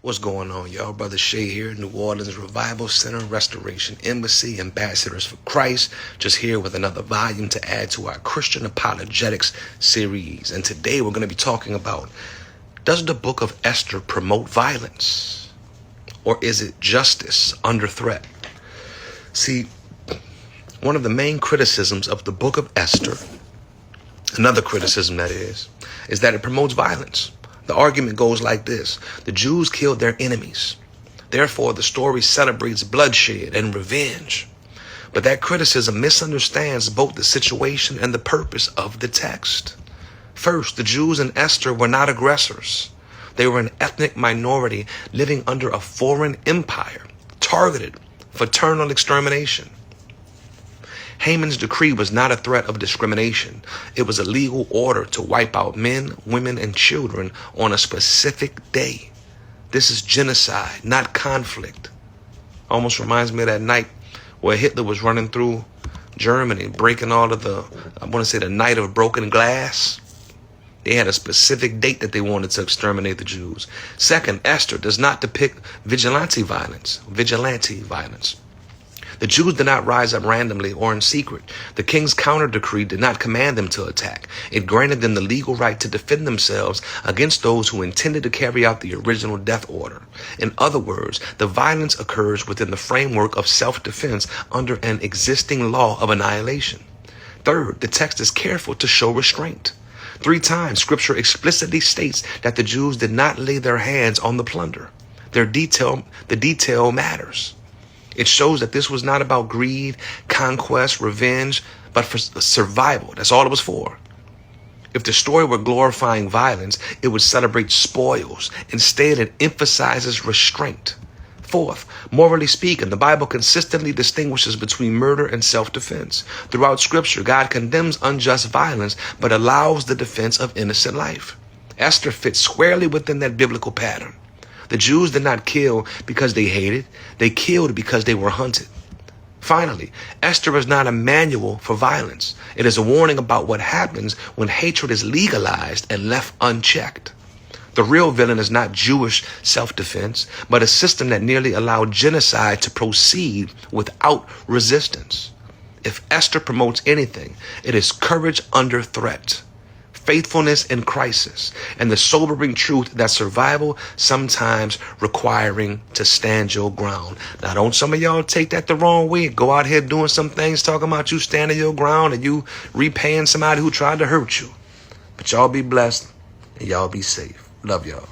What's going on, y'all? Brother Shay here, New Orleans Revival Center, Restoration Embassy, Ambassadors for Christ. Just here with another volume to add to our Christian Apologetics series. And today we're going to be talking about, does the book of Esther promote violence? Or is it justice under threat? See, one of the main criticisms of the book of Esther, another criticism that is that it promotes violence. The argument goes like this: the Jews killed their enemies. Therefore, the story celebrates bloodshed and revenge. But that criticism misunderstands both the situation and the purpose of the text. First, the Jews in Esther were not aggressors. They were an ethnic minority living under a foreign empire, targeted for eternal extermination. Haman's decree was not a threat of discrimination. It was a legal order to wipe out men, women, and children on a specific day. This is genocide, not conflict. Almost reminds me of that night where Hitler was running through Germany, breaking all of the night of broken glass. They had a specific date that they wanted to exterminate the Jews. Second, Esther does not depict vigilante violence. The Jews did not rise up randomly or in secret. The king's counter decree did not command them to attack. It granted them the legal right to defend themselves against those who intended to carry out the original death order. In other words, the violence occurs within the framework of self-defense under an existing law of annihilation. Third, the text is careful to show restraint. 3 times, scripture explicitly states that the Jews did not lay their hands on the plunder. The detail matters. It shows that this was not about greed, conquest, revenge, but for survival. That's all it was for. If the story were glorifying violence, it would celebrate spoils. Instead, it emphasizes restraint. Fourth, morally speaking, the Bible consistently distinguishes between murder and self-defense. Throughout Scripture, God condemns unjust violence, but allows the defense of innocent life. Esther fits squarely within that biblical pattern. The Jews did not kill because they hated. They killed because they were hunted. Finally, Esther is not a manual for violence. It is a warning about what happens when hatred is legalized and left unchecked. The real villain is not Jewish self-defense, but a system that nearly allowed genocide to proceed without resistance. If Esther promotes anything, it is courage under threat, faithfulness in crisis, and the sobering truth that survival sometimes requiring to stand your ground. Now, don't some of y'all take that the wrong way. Go out here doing some things talking about you standing your ground and you repaying somebody who tried to hurt you. But y'all be blessed and y'all be safe. Love y'all.